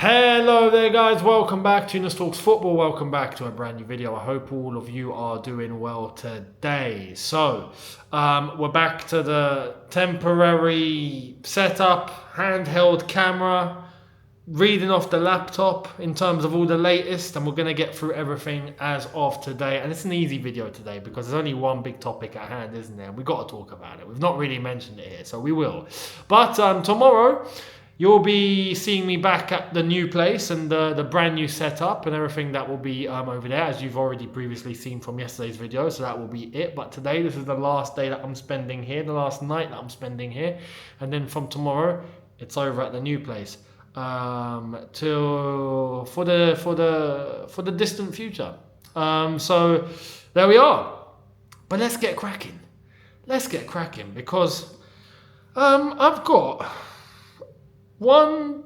Hello there guys, welcome back to Younes Talks Football, welcome back to a brand new video. I hope all of you are doing well today. So, we're back to the temporary setup, handheld camera, reading off the laptop in terms of all the latest, and we're going to get through everything as of today. And it's an easy video today because there's only one big topic at hand, isn't there? We've got to talk about it. We've not really mentioned it here, so we will. But tomorrow, you'll be seeing me back at the new place and the brand new setup and everything that will be over there, as you've already previously seen from yesterday's video. So that will be it. But today, this is the last day that I'm spending here, the last night that I'm spending here. And then from tomorrow, it's over at the new place till for the distant future. So there we are. But let's get cracking. Let's get cracking because I've got 1,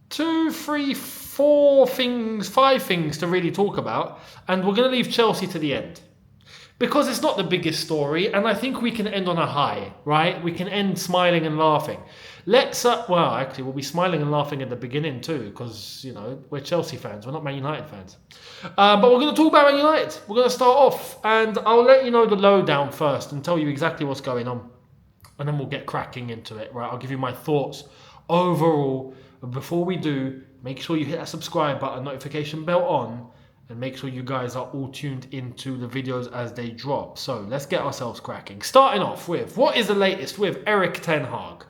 2, 3, 4 things, 5 things to really talk about, and we're going to leave Chelsea to the end because it's not the biggest story, and I think we can end on a high, right? We can end smiling and laughing. Well, actually, we'll be smiling and laughing at the beginning too, because we're Chelsea fans, we're not Man United fans. But we're going to talk about Man United. We're going to start off, and I'll let you know the lowdown first and tell you exactly what's going on. And then we'll get cracking into it, right? I'll give you my thoughts overall. But before we do, make sure you hit that subscribe button, notification bell on, and make sure you guys are all tuned into the videos as they drop. So let's get ourselves cracking. Starting off with, what is the latest with Erik ten Hag?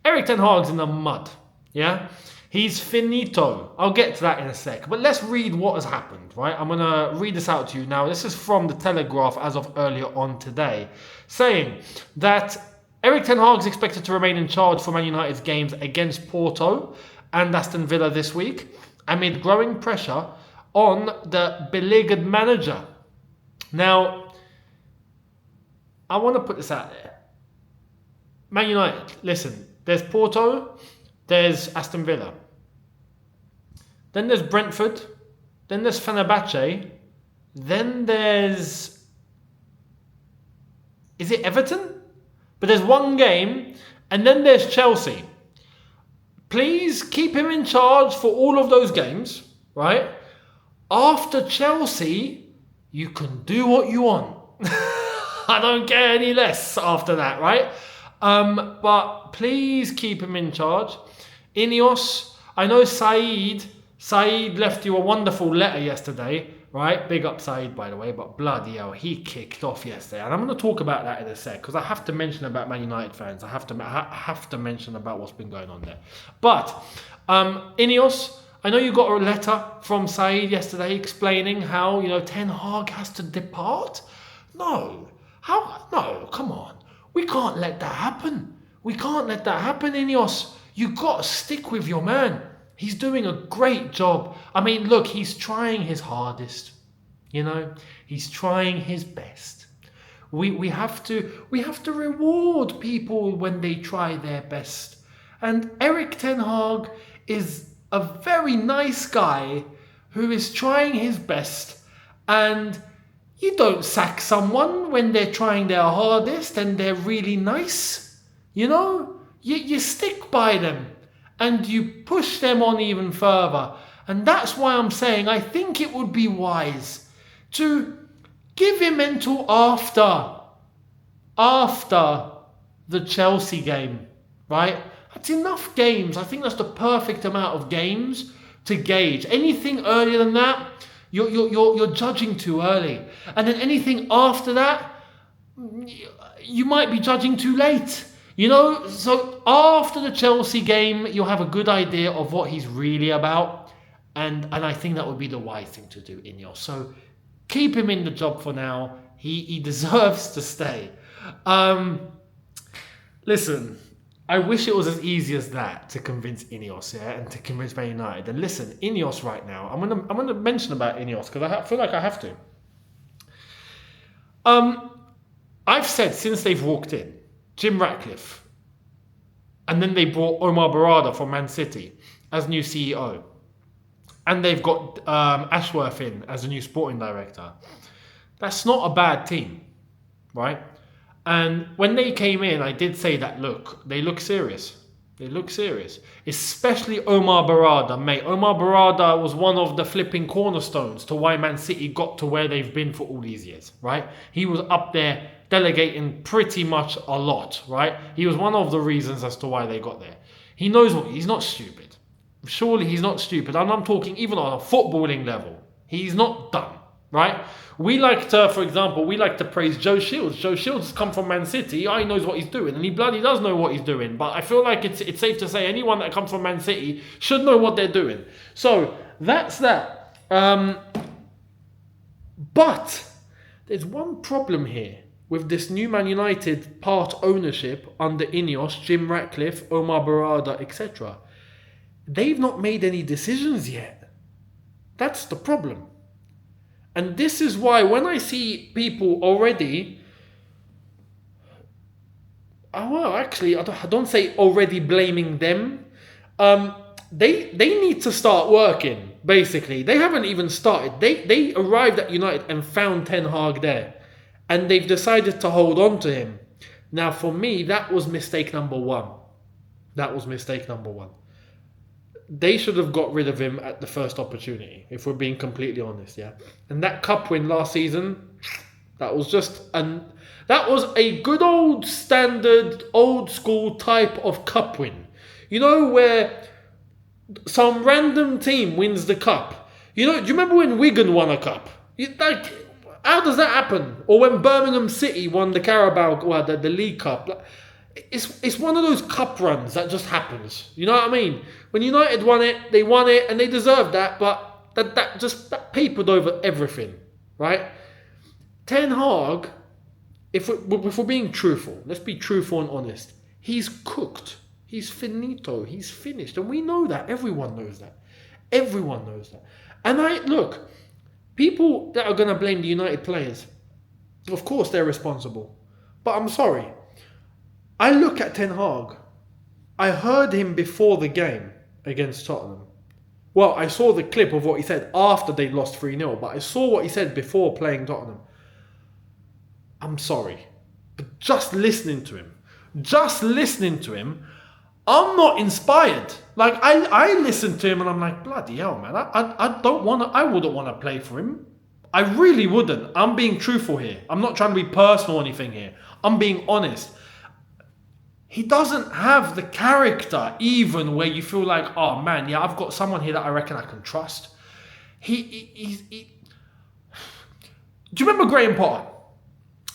Erik ten Hag's in the mud, yeah? He's finito. I'll get to that in a sec. But let's read what has happened, right? I'm going to read this out to you now. This is from the Telegraph as of earlier on today, saying that Erik ten Hag is expected to remain in charge for Man United's games against Porto and Aston Villa this week, amid growing pressure on the beleaguered manager. Now, I want to put this out there. Man United, listen, there's Porto, there's Aston Villa. Then there's Brentford, then there's Fenerbahce, then there's... Is it Everton? But there's one game, and then there's Chelsea. Please keep him in charge for all of those games, right? After Chelsea, you can do what you want. I don't care any less after that, right? But please keep him in charge. INEOS, I know Said left you a wonderful letter yesterday, right? Big up Said, by the way, but bloody hell, he kicked off yesterday. And I'm going to talk about that in a sec, because I have to mention about Man United fans. I have to mention about what's been going on there. But, INEOS, I know you got a letter from Said yesterday explaining how, Ten Hag has to depart. No, come on. We can't let that happen. We can't let that happen, INEOS. You got to stick with your man. He's doing a great job. I mean, look, he's trying his hardest. He's trying his best. We have to reward people when they try their best. And Erik ten Hag is a very nice guy who is trying his best. And you don't sack someone when they're trying their hardest and they're really nice. You stick by them. And you push them on even further. And that's why I'm saying I think it would be wise to give him until after the Chelsea game, right? That's enough games. I think that's the perfect amount of games to gauge. Anything earlier than that, you're judging too early. And then anything after that, you might be judging too late. So after the Chelsea game, you'll have a good idea of what he's really about. And I think that would be the wise thing to do, INEOS. So keep him in the job for now. He deserves to stay. Listen, I wish it was as easy as that to convince INEOS, yeah, and to convince Man United. And listen, INEOS right now, I'm gonna mention about INEOS because I feel like I have to. I've said since they've walked in, Jim Ratcliffe, and then they brought Omar Barada from Man City as new CEO, and they've got Ashworth in as a new sporting director. That's not a bad team, right? And when they came in, I did say that, look, they look serious. They look serious. Especially Omar Barada, mate. Omar Barada was one of the flipping cornerstones to why Man City got to where they've been for all these years, right? He was up there delegating pretty much a lot, right? He was one of the reasons as to why they got there. He knows what, he's not stupid. Surely he's not stupid. And I'm talking even on a footballing level. He's not dumb, right? We like to, for example, praise Joe Shields. Joe Shields has come from Man City. He knows what he's doing, and he bloody does know what he's doing. But I feel like it's safe to say anyone that comes from Man City should know what they're doing. So that's that. But there's one problem here with this new Man United part ownership under INEOS, Jim Ratcliffe, Omar Barada, etc. They've not made any decisions yet. That's the problem. And this is why when I see people already, I don't say already blaming them. They need to start working, basically. They haven't even started. They arrived at United and found Ten Hag there. And they've decided to hold on to him. Now, for me, that was mistake number one. They should have got rid of him at the first opportunity, if we're being completely honest, yeah. And that cup win last season, that was a good old standard, old school type of cup win. You know, where some random team wins the cup. You know, do you remember when Wigan won a cup? How does that happen? Or when Birmingham City won the Carabao, well, the League Cup. It's one of those cup runs that just happens. You know what I mean? When United won it, they won it, and they deserved that, but that papered over everything, right? Ten Hag, if we're being truthful, let's be truthful and honest. He's cooked. He's finito. He's finished. And we know that. Everyone knows that. And look, people that are going to blame the United players, of course they're responsible. But I'm sorry. I look at Ten Hag. I heard him before the game against Tottenham. Well, I saw the clip of what he said after they lost 3-0, but I saw what he said before playing Tottenham. I'm sorry. But just listening to him, I'm not inspired. Like, I listened to him and I'm like, bloody hell, man. I wouldn't want to play for him. I really wouldn't. I'm being truthful here. I'm not trying to be personal or anything here. I'm being honest. He doesn't have the character even where you feel like, oh man, yeah, I've got someone here that I reckon I can trust. Do you remember Graham Potter?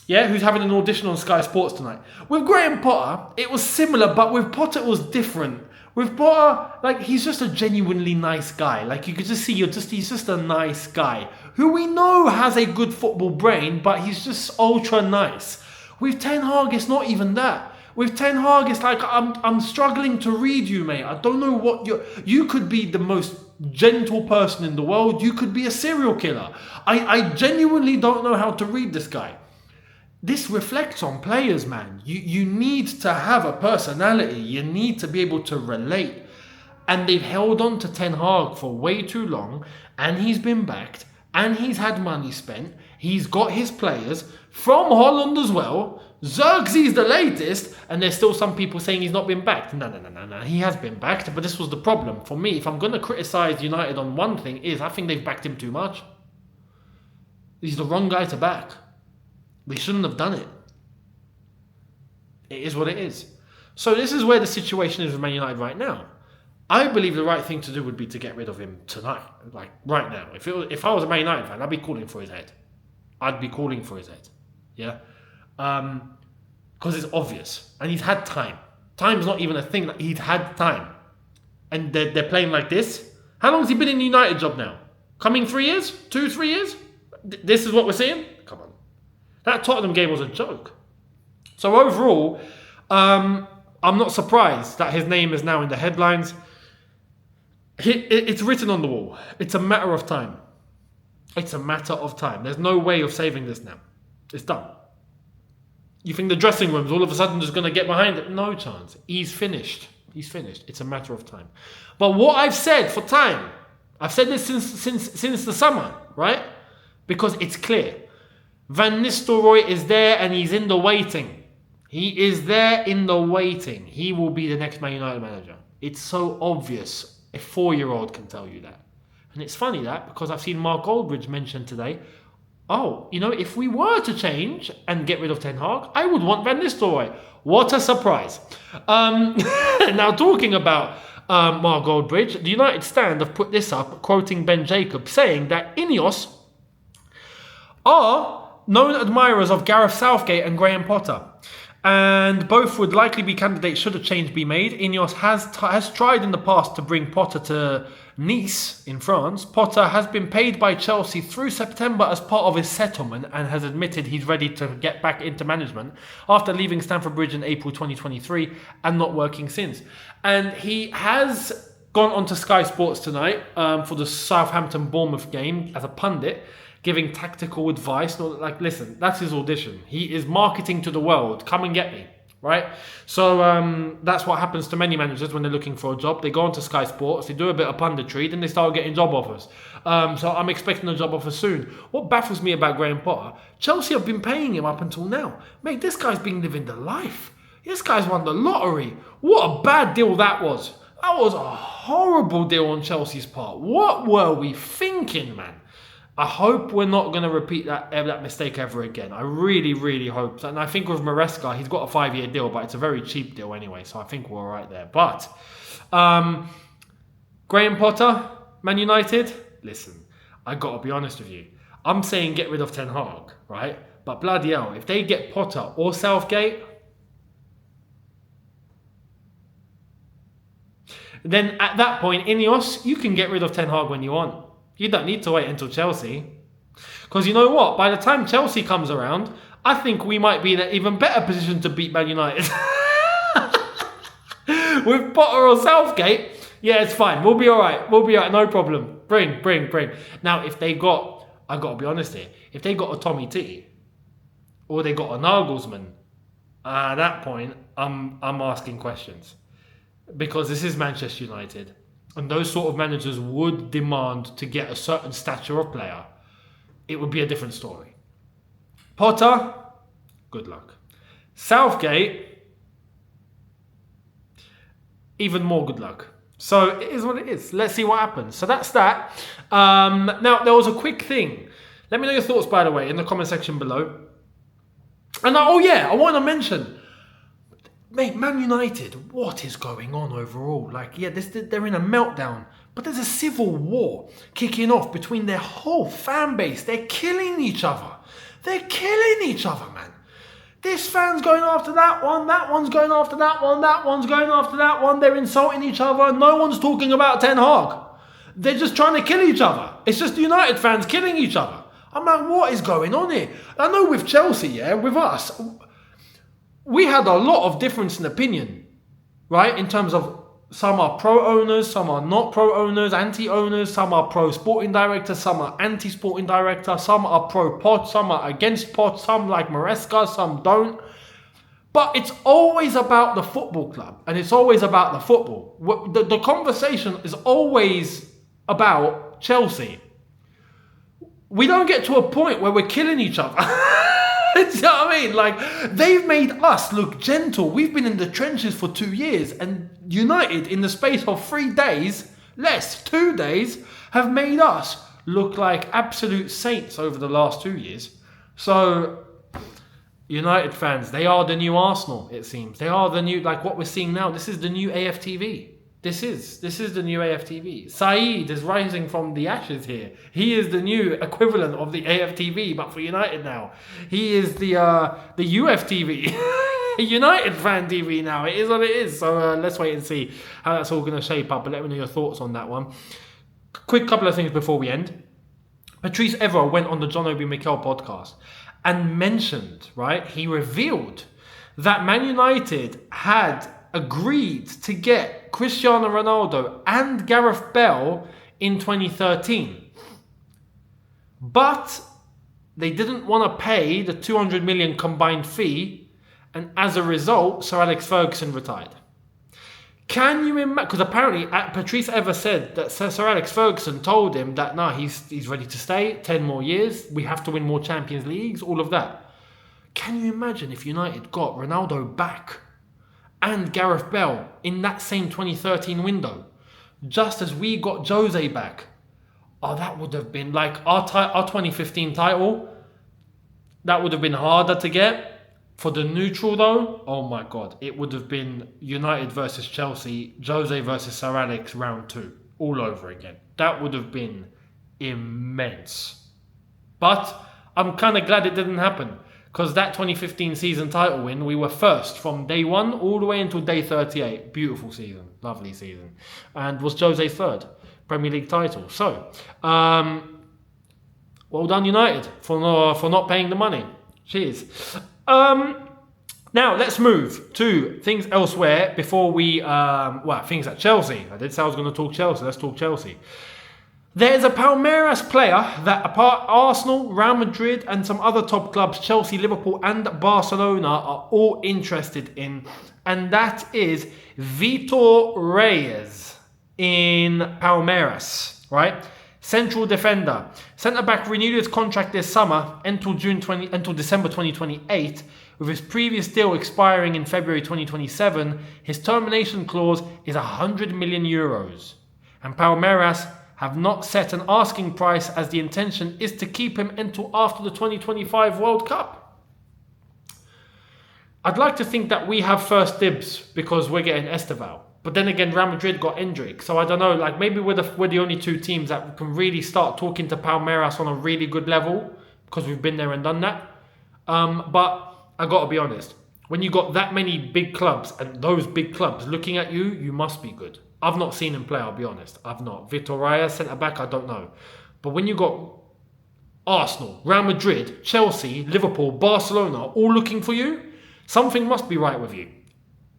Yeah, who's having an audition on Sky Sports tonight. With Graham Potter, it was similar, but with Potter it was different. With Potter, like, he's just a genuinely nice guy. Like, you could just see, he's just a nice guy who we know has a good football brain, but he's just ultra nice. With Ten Hag, it's not even that. With Ten Hag, it's like, I'm struggling to read you, mate. I don't know what you could be the most gentle person in the world. You could be a serial killer. I genuinely don't know how to read this guy. This reflects on players, man. You need to have a personality. You need to be able to relate. And they've held on to Ten Hag for way too long. And he's been backed. And he's had money spent. He's got his players from Holland as well. Xerxes the latest, and there's still some people saying he's not been backed. No. He has been backed, but this was the problem. For me, if I'm going to criticise United on one thing, is I think they've backed him too much. He's the wrong guy to back. They shouldn't have done it. It is what it is. So this is where the situation is with Man United right now. I believe the right thing to do would be to get rid of him tonight, like right now. If I was a Man United fan, I'd be calling for his head. Yeah? Because it's obvious. And he's had time. Time's not even a thing. He's had time. And they're playing like this. How long has he been in the United job now? Coming 3 years? 2-3 years? This is what we're seeing? Come on. That Tottenham game was a joke. So overall, I'm not surprised that his name is now in the headlines. It's written on the wall. It's a matter of time. There's no way of saving this now. It's done. You think the dressing room's all of a sudden just going to get behind it? No chance. He's finished. It's a matter of time. But what I've said for time, I've said this since the summer, right? Because it's clear. Van Nistelrooy is there and he's in the waiting. He is there in the waiting. He will be the next Man United manager. It's so obvious. A 4-year-old can tell you that. And it's funny that, because I've seen Mark Goldbridge mention today, if we were to change and get rid of Ten Hag, I would want Van Nistelrooy. What a surprise. Now, talking about Mark Goldbridge, the United Stand have put this up, quoting Ben Jacobs, saying that INEOS are known admirers of Gareth Southgate and Graham Potter, and both would likely be candidates should a change be made. INEOS has tried in the past to bring Potter to Nice in France. Potter has been paid by Chelsea through September as part of his settlement and has admitted he's ready to get back into management after leaving Stamford Bridge in April 2023 and not working since. And he has gone onto Sky Sports tonight for the Southampton-Bournemouth game as a pundit, giving tactical advice. Like, listen, that's his audition. He is marketing to the world. Come and get me, right? So that's what happens to many managers when they're looking for a job. They go onto Sky Sports, they do a bit of punditry, then they start getting job offers. So I'm expecting a job offer soon. What baffles me about Graham Potter, Chelsea have been paying him up until now. Mate, this guy's been living the life. This guy's won the lottery. What a bad deal that was. That was a horrible deal on Chelsea's part. What were we thinking, man? I hope we're not going to repeat that mistake ever again. I really, really hope so. And I think with Maresca, he's got a 5-year deal, but it's a very cheap deal anyway. So I think we're all right there. But Graham Potter, Man United, listen, I got to be honest with you. I'm saying get rid of Ten Hag, right? But bloody hell, if they get Potter or Southgate, then at that point, INEOS, you can get rid of Ten Hag when you want. You don't need to wait until Chelsea. Because you know what? By the time Chelsea comes around, I think we might be in an even better position to beat Man United. With Potter or Southgate, yeah, it's fine. We'll be all right. No problem. Bring. Now, if they got, I've got to be honest here, if they got a Tommy T or they got a Nagelsmann, at that point, I'm asking questions. Because this is Manchester United. And those sort of managers would demand to get a certain stature of player. It would be a different story. Potter, good luck. Southgate, even more good luck. So it is what it is. Let's see what happens. So that's that. Now, there was a quick thing. Let me know your thoughts, by the way, in the comment section below. And I want to mention... Mate, Man United, what is going on overall? They're in a meltdown, but there's a civil war kicking off between their whole fan base. They're killing each other. Man. This fan's going after that one, that one's going after that one, that one's going after that one. They're insulting each other. No one's talking about Ten Hag. They're just trying to kill each other. It's just United fans killing each other. I'm like, what is going on here? I know with Chelsea, with us... We had a lot of difference in opinion, right? In terms of some are pro-owners, some are not pro-owners, anti-owners, some are pro-sporting director, some are anti-sporting director, some are pro-Pot, some are against Pot, some like Maresca, some don't. But it's always about the football club and it's always about the football. The conversation is always about Chelsea. We don't get to a point where we're killing each other. Do you know what I mean? Like, they've made us look gentle. We've been in the trenches for 2 years, and United, in the space of 3 days, 2 days, have made us look like absolute saints over the last 2 years. So, United fans, they are the new Arsenal, it seems. They are the new, like what we're seeing now. This is the new AFTV. This is the new AFTV. Saeed is rising from the ashes here. He is the new equivalent of the AFTV, but for United now. He is the UFTV. United fan TV now. It is what it is. So let's wait and see how that's all going to shape up. But let me know your thoughts on that one. Quick couple of things before we end. Patrice Evra went on the John Obi Mikel podcast and mentioned, right? He revealed that Man United had agreed to get Cristiano Ronaldo and Gareth Bale in 2013. But they didn't want to pay the 200 million combined fee, and as a result, Sir Alex Ferguson retired. Can you imagine? Because apparently Patrice Evra said that Sir Alex Ferguson told him that he's ready to stay 10 more years. We have to win more Champions Leagues, all of that. Can you imagine if United got Ronaldo back and Gareth Bale in that same 2013 window, just as we got Jose back? Oh, that would have been like our 2015 title. That would have been harder to get. For the neutral though, oh my God, it would have been United versus Chelsea, Jose versus Sir Alex round 2, all over again. That would have been immense. But I'm kind of glad it didn't happen, because that 2015 season title win, we were first from day 1 all the way until day 38. Beautiful season, lovely season. And was Jose's third Premier League title. So, well done United for not paying the money. Cheers. Now let's move to things elsewhere before we, things at Chelsea. I did say I was going to talk Chelsea. Let's talk Chelsea. There's a Palmeiras player that, apart Arsenal, Real Madrid and some other top clubs, Chelsea, Liverpool and Barcelona, are all interested in, and that is Vitor Reis in Palmeiras, right? Central defender. Centre-back renewed his contract this summer until December 2028, with his previous deal expiring in February 2027. His termination clause is 100 million euros. And Palmeiras have not set an asking price, as the intention is to keep him until after the 2025 World Cup. I'd like to think that we have first dibs because we're getting Esteval. But then again, Real Madrid got Endrick. So I don't know, like maybe we're the only two teams that can really start talking to Palmeiras on a really good level, because we've been there and done that. But I got to be honest, when you got that many big clubs and those big clubs looking at you, you must be good. I've not seen him play, I'll be honest. I've not. Vitor Reis, centre-back, I don't know. But when you got Arsenal, Real Madrid, Chelsea, Liverpool, Barcelona all looking for you, something must be right with you.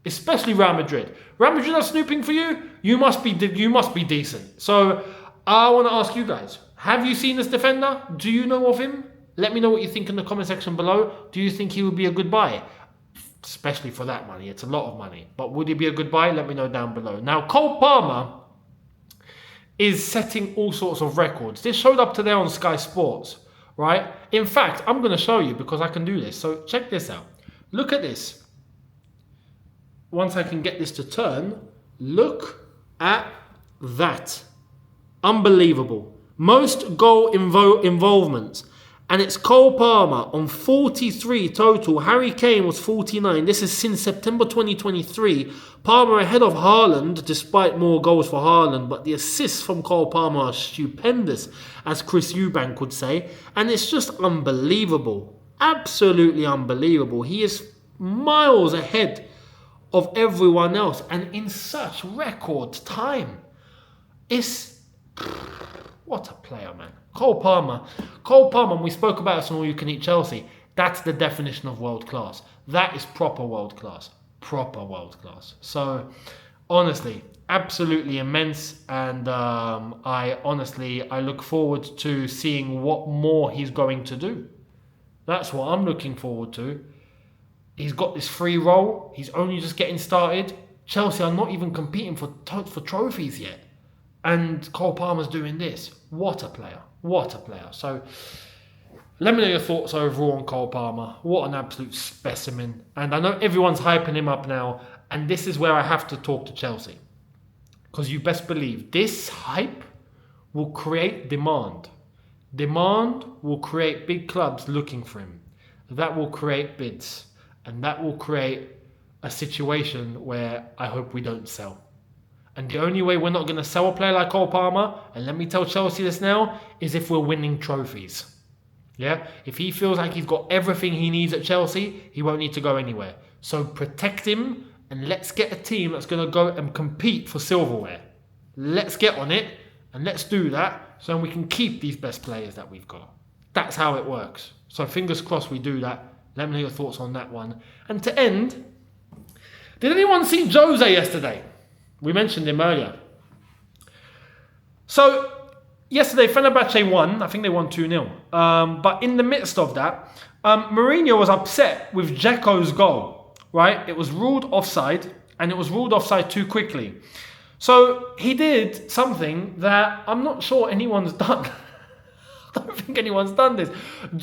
Especially Real Madrid. Real Madrid are snooping for you. You must be decent. So I want to ask you guys: have you seen this defender? Do you know of him? Let me know what you think in the comment section below. Do you think he would be a good buy? Especially for that money. It's a lot of money. But would he be a good buy? Let me know down below. Now, Cole Palmer is setting all sorts of records. This showed up today on Sky Sports, right? In fact, I'm going to show you because I can do this. So check this out. Look at this. Once I can get this to turn, look at that. Unbelievable. Most goal involvements. And it's Cole Palmer on 43 total. Harry Kane was 49. This is since September 2023. Palmer ahead of Haaland, despite more goals for Haaland. But the assists from Cole Palmer are stupendous, as Chris Eubank would say. And it's just unbelievable. Absolutely unbelievable. He is miles ahead of everyone else. And in such record time. What a player, man. Cole Palmer, we spoke about this on All You Can Eat Chelsea. That's the definition of world class. That is proper world class. Proper world class. So, honestly, absolutely immense. And I look forward to seeing what more he's going to do. That's what I'm looking forward to. He's got this free roll. He's only just getting started. Chelsea are not even competing for trophies yet. And Cole Palmer's doing this. What a player. What a player. So, let me know your thoughts overall on Cole Palmer. What an absolute specimen. And I know everyone's hyping him up now. And this is where I have to talk to Chelsea. Because you best believe this hype will create demand. Demand will create big clubs looking for him. That will create bids. And that will create a situation where I hope we don't sell. And the only way we're not going to sell a player like Cole Palmer, and let me tell Chelsea this now, is if we're winning trophies. Yeah? If he feels like he's got everything he needs at Chelsea, he won't need to go anywhere. So protect him, and let's get a team that's going to go and compete for silverware. Let's get on it, and let's do that, so we can keep these best players that we've got. That's how it works. So fingers crossed we do that. Let me know your thoughts on that one. And to end, did anyone see Jose yesterday? We mentioned him earlier. So, yesterday, Fenerbahce won. I think they won 2-0. But in the midst of that, Mourinho was upset with Dzeko's goal, right? It was ruled offside, and it was ruled offside too quickly. So, he did something that I'm not sure anyone's done. I don't think anyone's done this.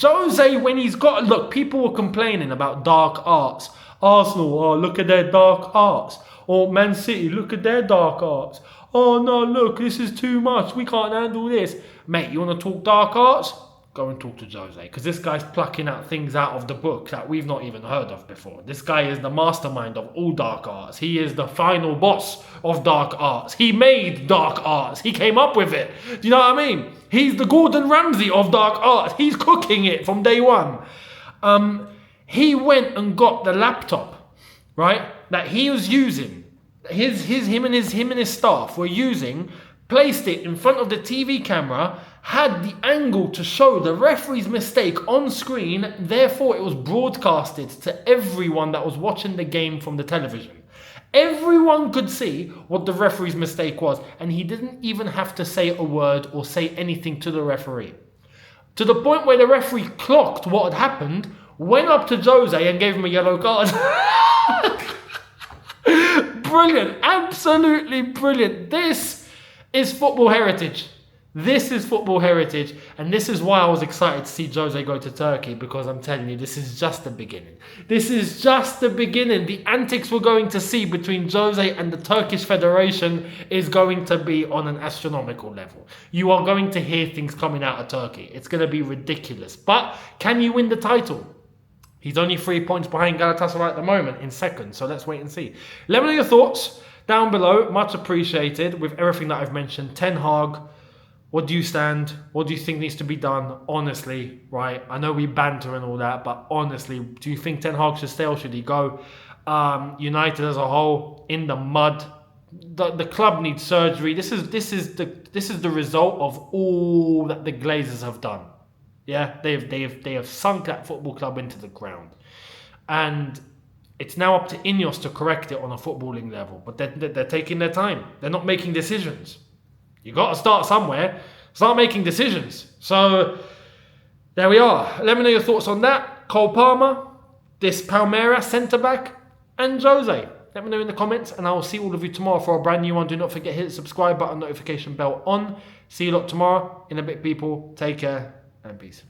Jose, when he's got... Look, people were complaining about dark arts. Arsenal, oh, look at their dark arts. Or Man City, look at their dark arts. Oh, no, look, this is too much. We can't handle this. Mate, you want to talk dark arts? Go and talk to Jose. Because this guy's plucking out things out of the book that we've not even heard of before. This guy is the mastermind of all dark arts. He is the final boss of dark arts. He made dark arts. He came up with it. Do you know what I mean? He's the Gordon Ramsay of dark arts. He's cooking it from day one. He went and got the laptop, right, that he was using. Him and his staff were using, placed it in front of the TV camera, had the angle to show the referee's mistake on screen, therefore it was broadcasted to everyone that was watching the game from the television. Everyone could see what the referee's mistake was, and he didn't even have to say a word or say anything to the referee. To the point where the referee clocked what had happened, went up to Jose and gave him a yellow card. Brilliant, absolutely brilliant. This is football heritage. This is football heritage, and this is why I was excited to see Jose go to Turkey, because I'm telling you, this is just the beginning. This is just the beginning. The antics we're going to see between Jose and the Turkish Federation is going to be on an astronomical level. You are going to hear things coming out of Turkey. It's going to be ridiculous. But can you win the title? He's only 3 points behind Galatasaray at the moment in second, so let's wait and see. Let me know your thoughts down below. Much appreciated with everything that I've mentioned. Ten Hag. What do you stand? What do you think needs to be done? Honestly, right? I know we banter and all that, but honestly, do you think Ten Hag should stay or should he go? United as a whole, in the mud. The club needs surgery. This is the result of all that the Glazers have done. Yeah, they have sunk that football club into the ground, and it's now up to INEOS to correct it on a footballing level. But they're taking their time. They're not making decisions. You got to start somewhere. Start making decisions. So there we are. Let me know your thoughts on that. Cole Palmer, this Palmeiras centre-back, and Jose. Let me know in the comments, and I will see all of you tomorrow for a brand new one. Do not forget, hit the subscribe button, notification bell on. See you lot tomorrow. In a bit, people. Take care and peace.